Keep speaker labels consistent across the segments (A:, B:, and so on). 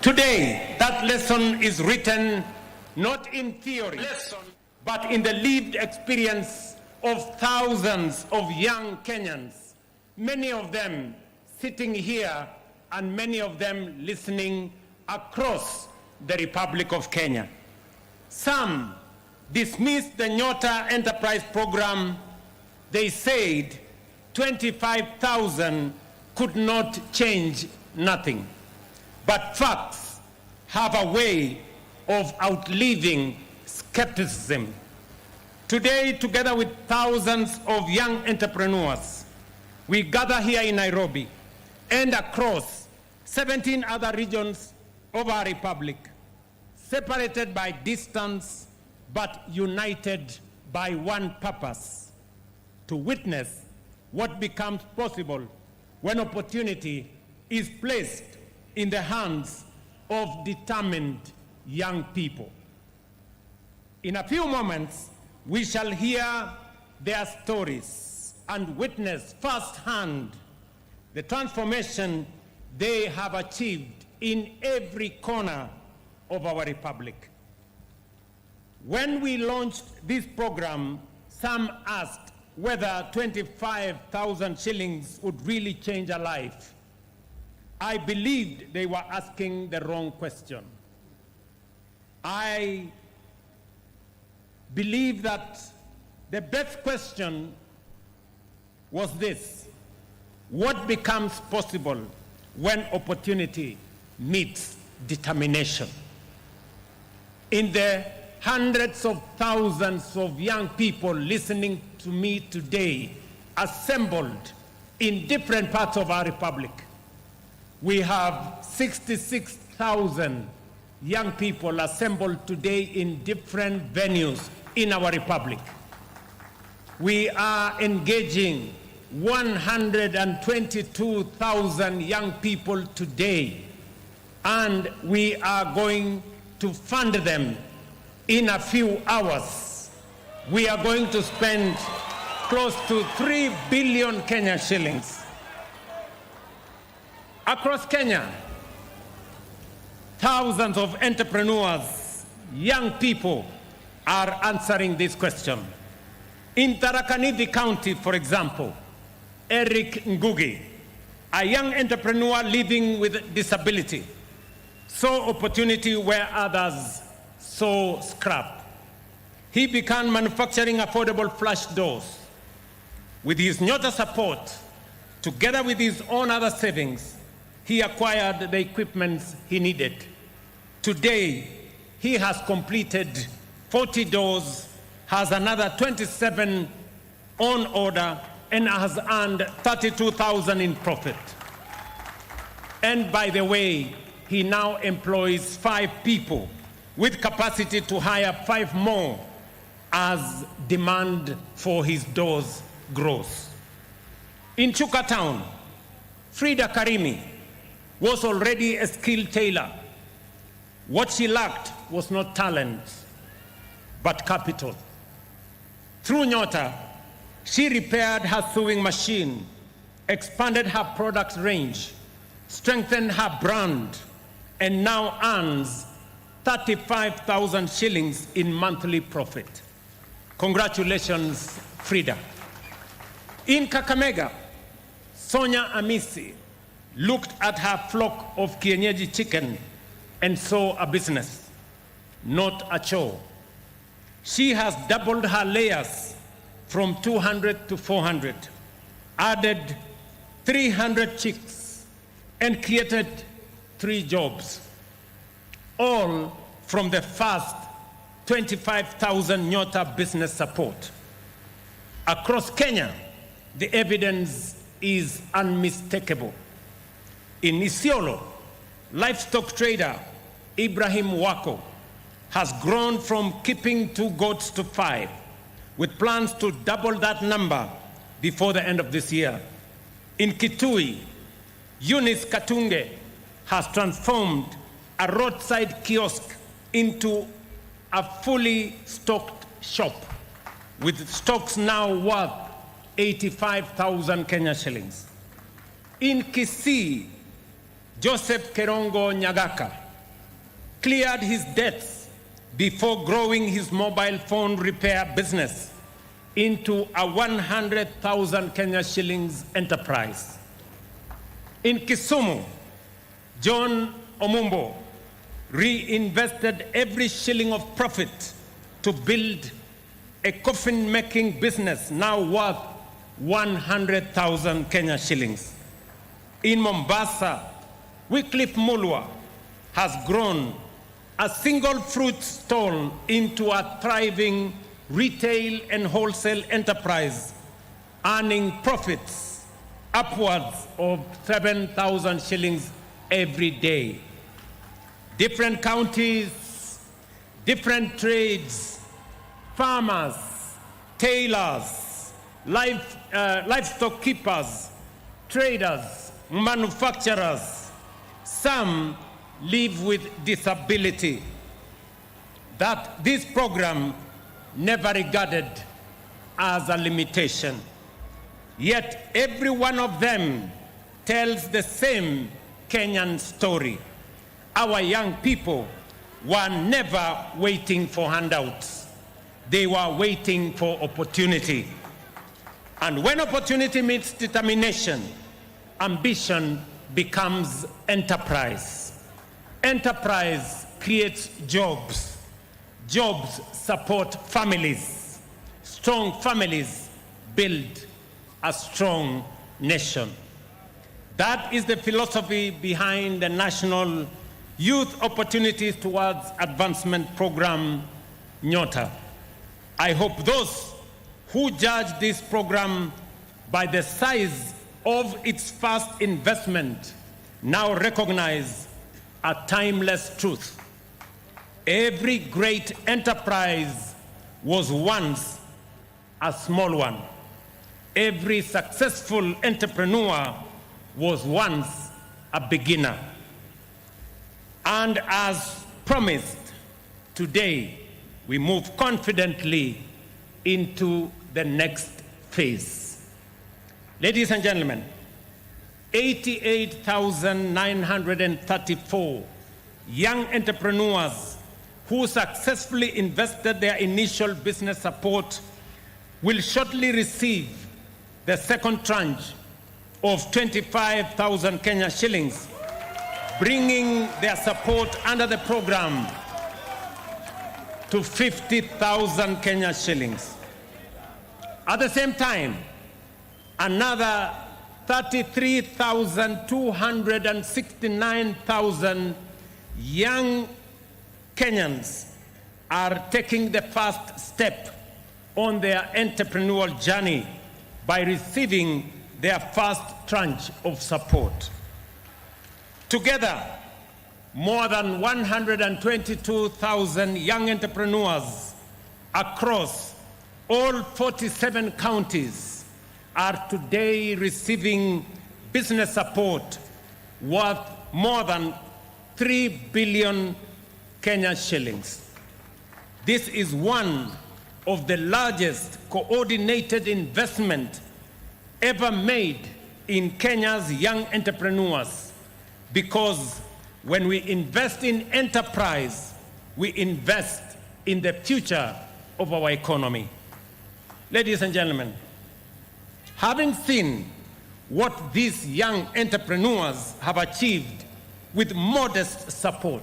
A: Today, that lesson is written not in theory, but in the lived experience of thousands of young Kenyans, many of them sitting here and many of them listening across the Republic of Kenya. Some dismissed the NYOTA enterprise program. They said 25,000 could not change nothing. But facts have a way of outliving skepticism. Today, together with thousands of young entrepreneurs, we gather here in Nairobi and across 17 other regions of our republic, separated by distance but united by one purpose: to witness what becomes possible when opportunity is placed in the hands of determined young people. In a few moments, we shall hear their stories and witness firsthand the transformation they have achieved in every corner of our republic. When we launched this program, some asked whether 25,000 shillings would really change a life. I believed they were asking the wrong question. I believe that the best question was this: what becomes possible when opportunity meets determination? In the hundreds of thousands of young people listening to me today, assembled in different parts of our republic, we have 66,000 young people assembled today in different venues in our republic. We are engaging 122,000 young people today, and we are going to fund them in a few hours. We are going to spend close to 3 billion Kenya shillings. Across Kenya, thousands of entrepreneurs, young people, are answering this question. In Tharaka Nithi County, for example, Eric Ngugi, a young entrepreneur living with disability, saw opportunity where others saw scrap. He began manufacturing affordable flash doors. With his NYOTA support, together with his own other savings, he acquired the equipment he needed. Today, he has completed 40 doors, has another 27 on order, and has earned 32,000 in profit. And by the way, he now employs 5 people with capacity to hire 5 more as demand for his doors grows. In Chuka Town, Frida Karimi was already a skilled tailor. What she lacked was not talent, but capital. Through NYOTA, she repaired her sewing machine, expanded her product range, strengthened her brand, and now earns 35,000 shillings in monthly profit. Congratulations, Frida. In Kakamega, Sonia Amisi looked at her flock of kienyeji chicken and saw a business, not a chore. She has doubled her layers from 200 to 400, added 300 chicks, and created 3 jobs, all from the first 25,000 NYOTA business support. Across Kenya, the evidence is unmistakable. In Isiolo, livestock trader Ibrahim Wako has grown from keeping 2 goats to 5, with plans to double that number before the end of this year. In Kitui, Eunice Katunge has transformed a roadside kiosk into a fully stocked shop, with stocks now worth 85,000 Kenya shillings. In Kisii, Joseph Kerongo Nyagaka cleared his debts before growing his mobile phone repair business into a 100,000 Kenya shillings enterprise. In Kisumu, John Omumbo reinvested every shilling of profit to build a coffin-making business now worth 100,000 Kenya shillings. In Mombasa, Wycliffe Mulwa has grown a single fruit stall into a thriving retail and wholesale enterprise, earning profits upwards of 7,000 shillings every day. Different counties, different trades, farmers, tailors, livestock keepers, traders, manufacturers, some live with disability, that this program never regarded as a limitation. Yet every one of them tells the same Kenyan story. Our young people were never waiting for handouts. They were waiting for opportunity. And when opportunity meets determination, ambition becomes enterprise. Enterprise creates jobs. Jobs support families. Strong families build a strong nation. That is the philosophy behind the National Youth Opportunities Towards Advancement Program, NYOTA. I hope those who judge this program by the size of its first investment now recognize a timeless truth. Every great enterprise was once a small one. Every successful entrepreneur was once a beginner. And as promised, today we move confidently into the next phase. Ladies and gentlemen, 88,934 young entrepreneurs who successfully invested their initial business support will shortly receive the second tranche of 25,000 Kenya shillings, bringing their support under the program to 50,000 Kenya shillings. At the same time, another 33,269,000 young Kenyans are taking the first step on their entrepreneurial journey by receiving their first tranche of support. Together, more than 122,000 young entrepreneurs across all 47 counties are today receiving business support worth more than 3 billion Kenya shillings. This is one of the largest coordinated investment ever made in Kenya's young entrepreneurs, because when we invest in enterprise, we invest in the future of our economy. Ladies and gentlemen, having seen what these young entrepreneurs have achieved with modest support,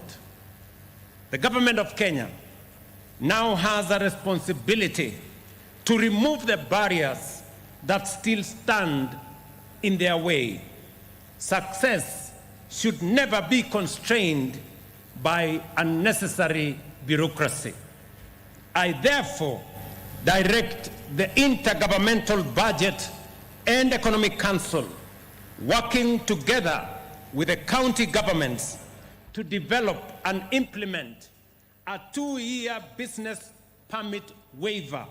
A: the government of Kenya now has a responsibility to remove the barriers that still stand in their way. Success should never be constrained by unnecessary bureaucracy. I therefore direct the Intergovernmental Budget and Economic Council, working together with the county governments, to develop and implement a 2-year business permit waiver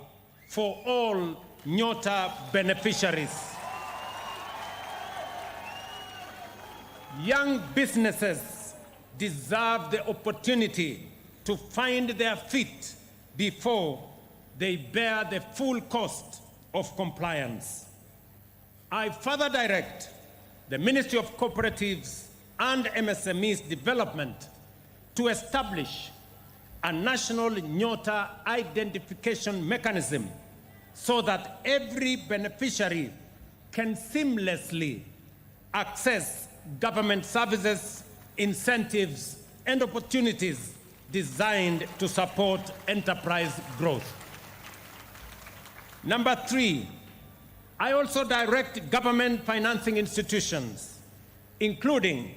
A: for all NYOTA beneficiaries. Young businesses deserve the opportunity to find their feet before they bear the full cost of compliance. I further direct the Ministry of Cooperatives and MSMEs Development to establish a national NYOTA identification mechanism so that every beneficiary can seamlessly access government services, incentives, and opportunities designed to support enterprise growth. Number 3, I also direct government financing institutions, including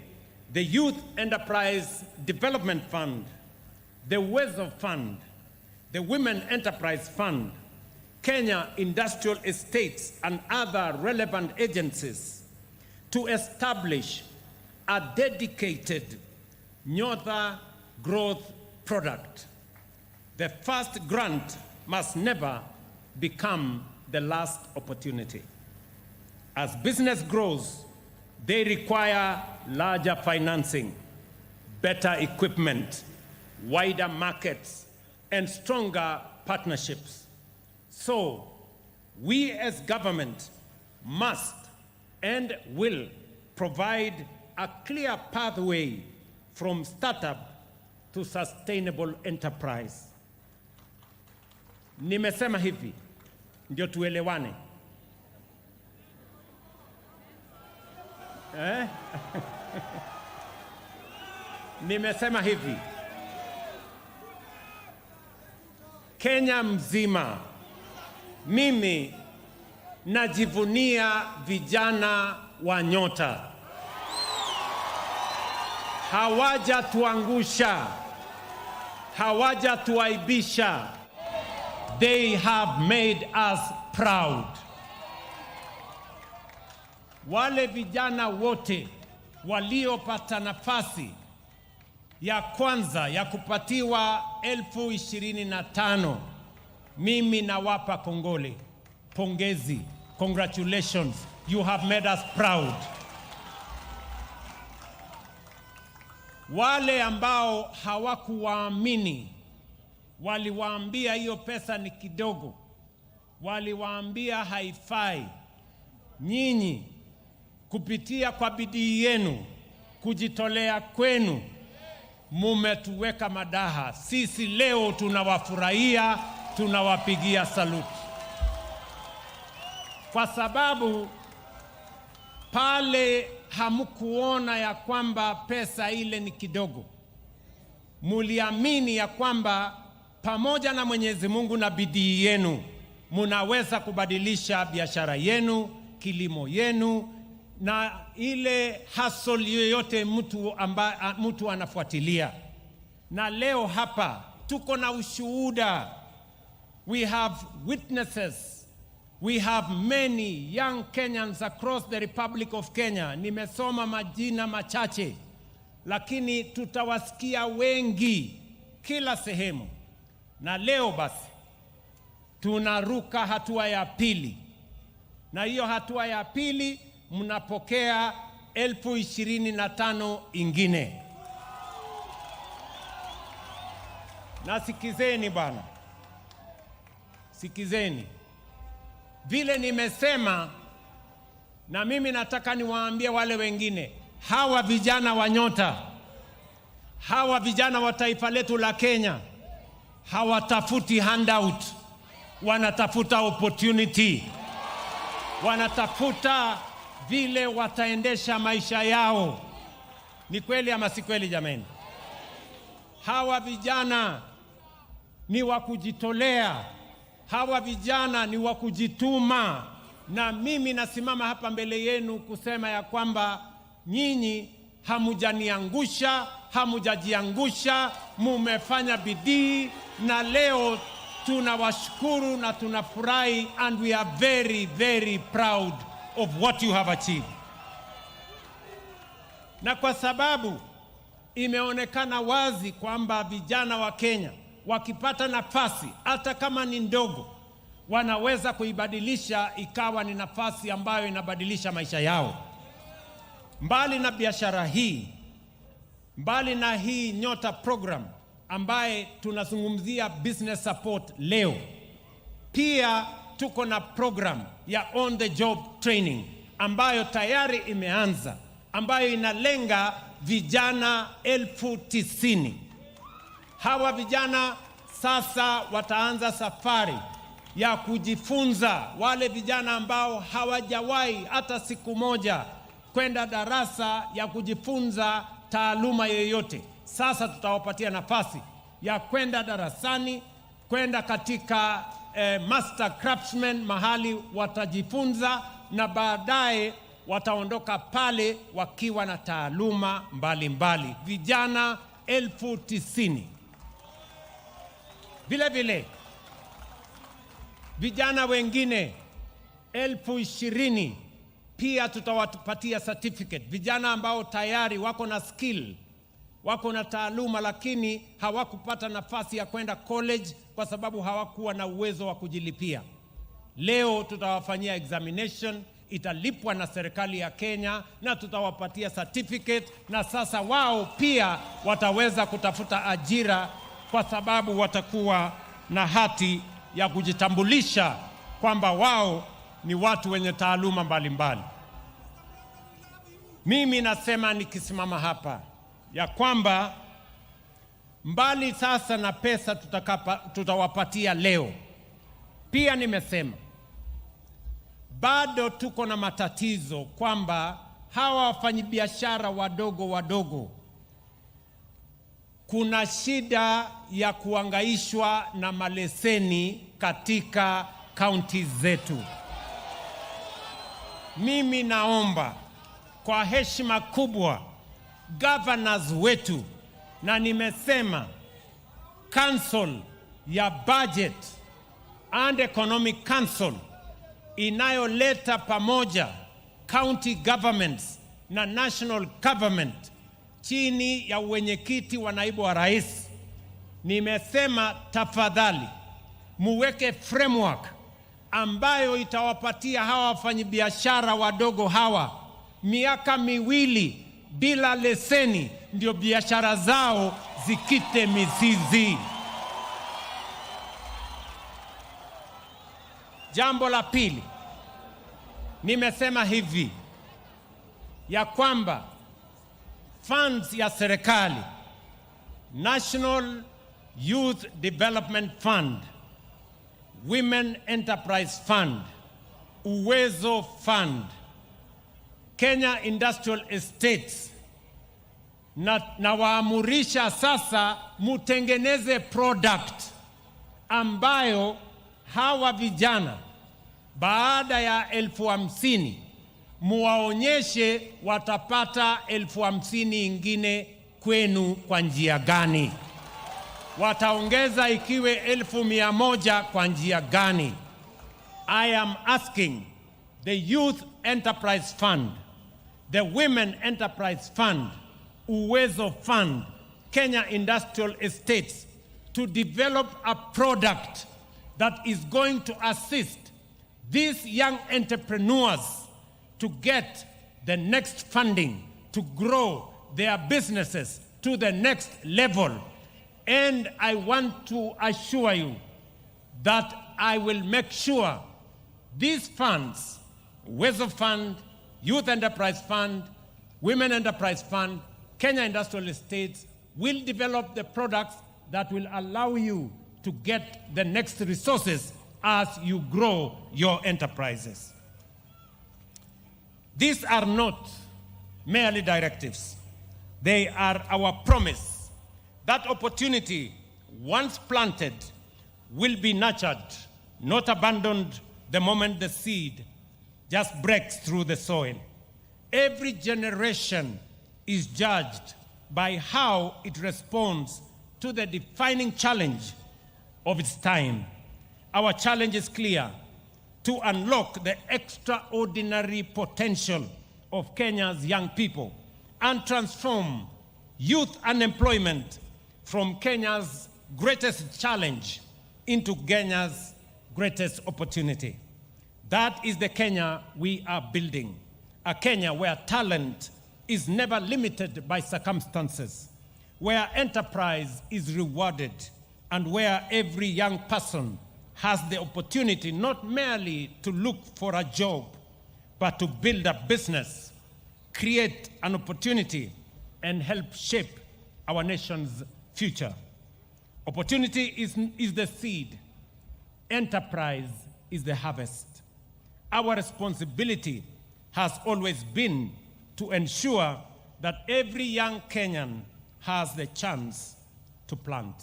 A: the Youth Enterprise Development Fund, the WESO Fund, the Women Enterprise Fund, Kenya Industrial Estates, and other relevant agencies to establish a dedicated NYOTA growth product. The first grant must never become the last opportunity. As business grows, they require larger financing, better equipment, wider markets, and stronger partnerships. So, we as government must and will provide a clear pathway from startup to sustainable enterprise. Nimesema hivi ndio tuelewane. Nimesema hivi, Kenya mzima, mimi najivunia vijana wa NYOTA. Hawajatuangusha, hawajatuaibisha. They have made us proud. Wale vijana wote waliopata nafasi ya kwanza ya kupatiwa 25,000, mimi nawapa kongole, pongezi, congratulations, you have made us proud. Wale ambao hawakuwaamini, waliwaambia hiyo pesa ni kidogo, waliwaambia haifai, nyinyi kupitia kwa bidii yenu, kujitolea kwenu, mumetuweka madaha. Sisi leo tunawafurahia, tunawapigia saluti. Kwa sababu pale hamkuona ya kwamba pesa ile ni kidogo. Muliamini ya kwamba pamoja na Mwenyezi Mungu na bidii yenu, munaweza kubadilisha biashara yenu, kilimo yenu, na ile hustle yoyote mtu anafuatilia. Na leo hapa tuko na ushuhuda. We have witnesses. We have many young Kenyans across the Republic of Kenya. Nimesoma majina machache, lakini tutawasikia wengi kila sehemu. Na leo basi tunaruka hatua ya pili. Na hiyo hatua ya pili mnapokea 25,000 ingine. Na sikizeni bwana, sikizeni. Vile nimesema, na mimi nataka niwaambie wale wengine, hawa vijana wa NYOTA, hawa vijana wa taifa letu la Kenya, hawatafuti handout, wanatafuta opportunity. Wanatafuta vile wataendesha maisha yao. Ni kweli ama si kweli jamani? Hawa vijana ni wa kujitolea. Hawa vijana ni wa kujituma. Na mimi nasimama hapa mbele yenu kusema ya kwamba nyinyi hamujaniangusha, hamujajiangusha, mumefanya bidii, na leo tunawashukuru na tunafurahi, and we are very, very proud of what you have achieved. Na kwa sababu imeonekana wazi kwamba vijana wa Kenya wakipata nafasi, hata kama ni ndogo, wanaweza kuibadilisha ikawa ni nafasi ambayo inabadilisha maisha yao. Mbali na biashara hii, mbali na hii NYOTA program ambaye tunazungumzia business support leo, pia tuko na program ya on the job training ambayo tayari imeanza, ambayo inalenga vijana 90,000 Hawa vijana sasa wataanza safari ya kujifunza. Wale vijana ambao hawajawahi hata siku moja kwenda darasa ya kujifunza taaluma yoyote, sasa tutawapatia nafasi ya kwenda darasani, kwenda katika master craftsman mahali watajifunza, na baadaye wataondoka pale wakiwa na taaluma mbalimbali. Vijana 90,000. Vile vile vijana wengine 20,000 pia tutawapatia certificate. Vijana ambao tayari wako na skill, wako na taaluma, lakini hawakupata nafasi ya kwenda college kwa sababu hawakuwa na uwezo wa kujilipia. Leo tutawafanyia examination, italipwa na serikali ya Kenya, na tutawapatia certificate, na sasa wao pia wataweza kutafuta ajira kwa sababu watakuwa na hati ya kujitambulisha kwamba wao ni watu wenye taaluma mbalimbali. Mimi nasema nikisimama hapa ya kwamba mbali sasa na pesa tutawapatia leo, pia nimesema bado tuko na matatizo kwamba hawa wafanyabiashara wadogo kuna shida ya kuangaishwa na maleseni katika kaunti zetu. Mimi naomba kwa heshima kubwa governors wetu, na nimesema council ya budget and economic council inayoleta pamoja county governments na national government chini ya uwenyekiti wa naibu wa rais, nimesema tafadhali muweke framework ambayo itawapatia hawa wafanyabiashara wadogo hawa miaka 2 bila leseni, ndio biashara zao zikite mizizi. Jambo la pili, nimesema hivi ya kwamba funds ya serikali, National Youth Development Fund, Women Enterprise Fund, Uwezo Fund, Kenya Industrial Estates, na waamurisha sasa mutengeneze product ambayo hawa vijana baada ya 50,000 muwaonyeshe watapata 50,000 ingine kwenu kwa njia gani, wataongeza ikiwe 100,000 kwa njia gani. I am asking the Youth Enterprise Fund, the Women Enterprise Fund, Uwezo Fund, Kenya Industrial Estates to develop a product that is going to assist these young entrepreneurs to get the next funding to grow their businesses to the next level. And I want to assure you that I will make sure these funds, Uwezo Fund, Youth Enterprise Fund, Women Enterprise Fund, Kenya Industrial Estates, will develop the products that will allow you to get the next resources as you grow your enterprises. These are not merely directives. They are our promise that opportunity, once planted, will be nurtured, not abandoned the moment the seed just breaks through the soil. Every generation is judged by how it responds to the defining challenge of its time. Our challenge is clear: to unlock the extraordinary potential of Kenya's young people and transform youth unemployment from Kenya's greatest challenge into Kenya's greatest opportunity. That is the Kenya we are building, a Kenya where talent is never limited by circumstances, where enterprise is rewarded, and where every young person has the opportunity not merely to look for a job, but to build a business, create an opportunity, and help shape our nation's future. Opportunity is the seed. Enterprise is the harvest. Our responsibility has always been to ensure that every young Kenyan has the chance to plant.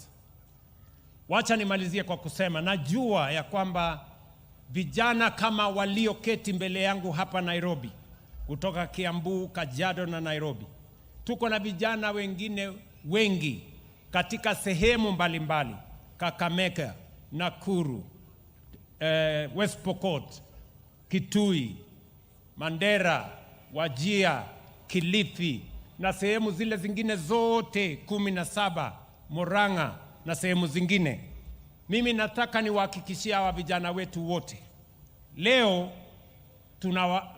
A: Wacha nimalizie kwa kusema, najua ya kwamba vijana kama walioketi mbele yangu hapa Nairobi, kutoka Kiambu, Kajiado na Nairobi, tuko na vijana wengine wengi katika sehemu mbalimbali, Kakamega, Nakuru, West Pokot, Kitui, Mandera, Wajia, Kilifi na sehemu zile zingine zote 17, Murang'a na sehemu zingine. Mimi nataka niwahakikishie hawa vijana wetu wote, leo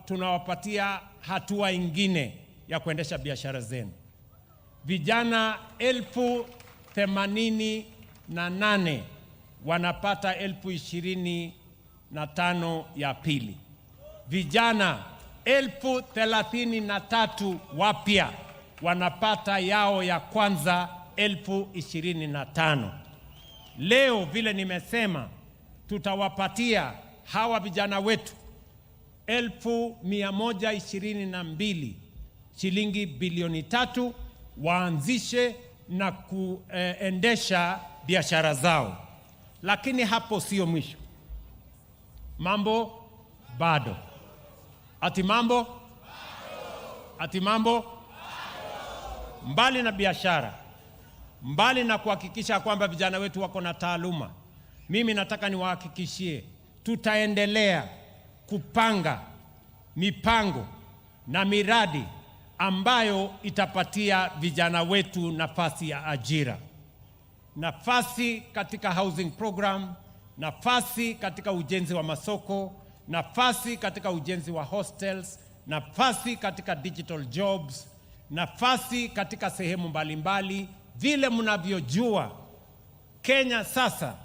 A: tunawapatia hatua ingine ya kuendesha biashara zenu. Vijana 88,000 wanapata 25,000 ya pili. Vijana 33,000 wapya wanapata yao ya kwanza 25,000. Leo vile nimesema, tutawapatia hawa vijana wetu 122 shilingi bilioni 3 waanzishe na kuendesha biashara zao. Lakini hapo sio mwisho. Mambo bado. Ati mambo? Ati mambo? Mbali na biashara, mbali na kuhakikisha kwamba vijana wetu wako na taaluma, mimi nataka niwahakikishie tutaendelea kupanga mipango na miradi ambayo itapatia vijana wetu nafasi ya ajira. Nafasi katika housing program, nafasi katika ujenzi wa masoko, nafasi katika ujenzi wa hostels, nafasi katika digital jobs, nafasi katika sehemu mbalimbali. Vile mnavyojua, Kenya sasa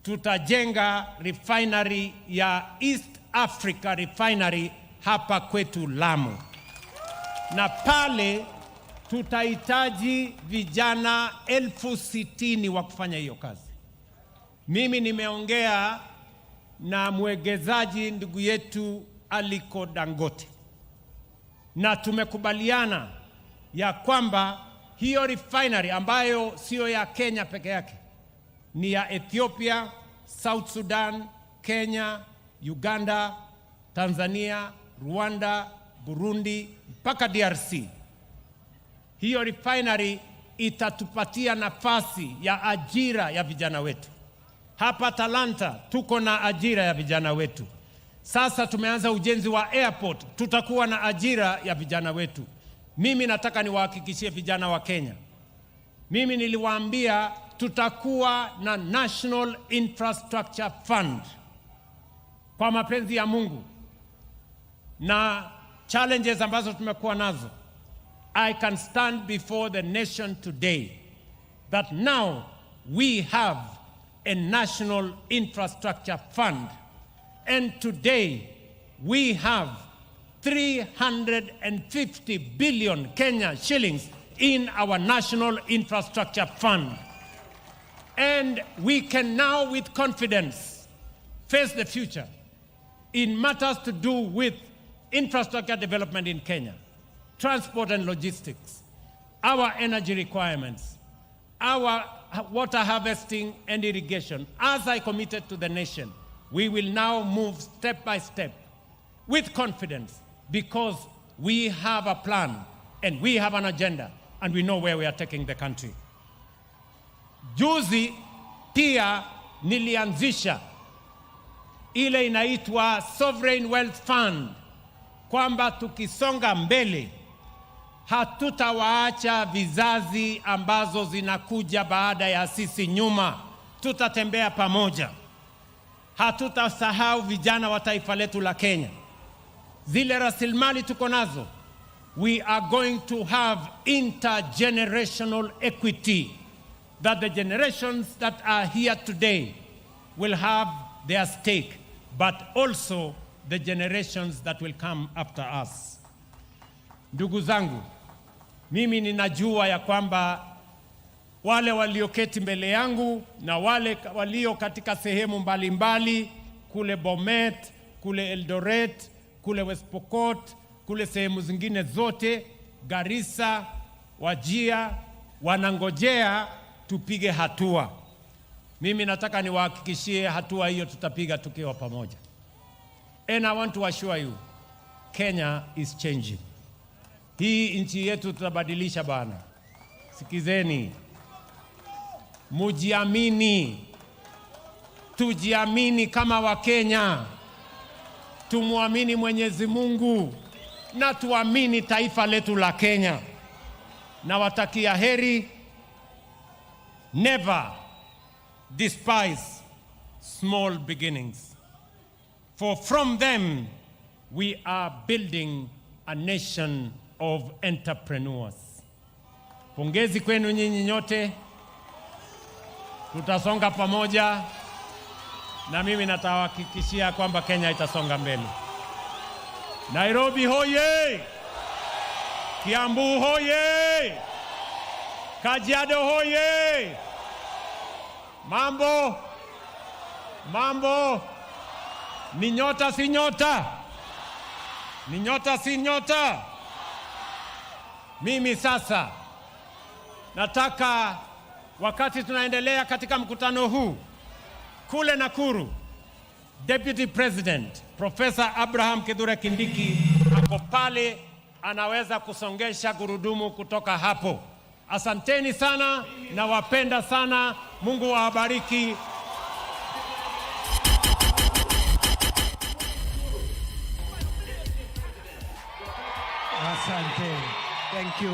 A: tutajenga refinery ya East Africa Refinery hapa kwetu Lamu, na pale tutahitaji vijana 60,000 wa kufanya hiyo kazi. Mimi nimeongea na mwegezaji ndugu yetu Aliko Dangote, na tumekubaliana ya kwamba hiyo refinery ambayo sio ya Kenya peke yake, ni ya Ethiopia, South Sudan, Kenya, Uganda, Tanzania, Rwanda, Burundi mpaka DRC. Hiyo refinery itatupatia nafasi ya ajira ya vijana wetu. Hapa Talanta tuko na ajira ya vijana wetu. Sasa tumeanza ujenzi wa airport, tutakuwa na ajira ya vijana wetu. Mimi nataka niwahakikishie vijana wa Kenya, mimi niliwaambia tutakuwa na National Infrastructure Fund. Kwa mapenzi ya Mungu na challenges ambazo tumekuwa nazo, I can stand before the nation today that now we have a National Infrastructure Fund, and today we have 350 billion Kenya shillings in our National Infrastructure Fund. And we can now with confidence face the future in matters to do with infrastructure development in Kenya, transport and logistics, our energy requirements, our water harvesting and irrigation. As I committed to the nation, we will now move step by step with confidence, because we have a plan and we have an agenda and we know where we are taking the country. Juzi pia nilianzisha ile inaitwa Sovereign Wealth Fund, kwamba tukisonga mbele hatutawaacha vizazi ambazo zinakuja baada ya sisi nyuma. Tutatembea pamoja. Hatutasahau vijana wa taifa letu la Kenya. Zile rasilimali tuko nazo, we are going to have intergenerational equity, that the generations that are here today will have their stake, but also the generations that will come after us. Ndugu zangu, mimi ninajua ya kwamba wale walioketi mbele yangu na wale walio katika sehemu mbalimbali kule Bomet, kule Eldoret, kule West Pokot, kule sehemu zingine zote, Garissa, Wajir, wanangojea tupige hatua. Mimi nataka niwahakikishie hatua hiyo tutapiga tukiwa pamoja. And I want to assure you, Kenya is changing. Hii nchi yetu tutabadilisha bana. Sikizeni. Mujiamini. Tujiamini kama Wakenya. Tumuamini Mwenyezi Mungu na tuamini taifa letu la Kenya. Na watakia heri. Never despise small beginnings, for from them we are building a nation of entrepreneurs. Pongezi kwenu nyinyi nyote. Tutasonga pamoja na mimi natawahakikishia kwamba Kenya itasonga mbele. Nairobi hoye! Kiambu hoye! Kajiado hoye! Mambo! Mambo! Ni nyota si nyota? Ni nyota si nyota? Mimi sasa nataka wakati tunaendelea katika mkutano huu kule Nakuru, Deputy President Professor Abraham Kithure Kindiki ako pale, anaweza kusongesha gurudumu kutoka hapo. Asanteni sana na wapenda sana. Mungu awabariki.
B: Asante. Thank you.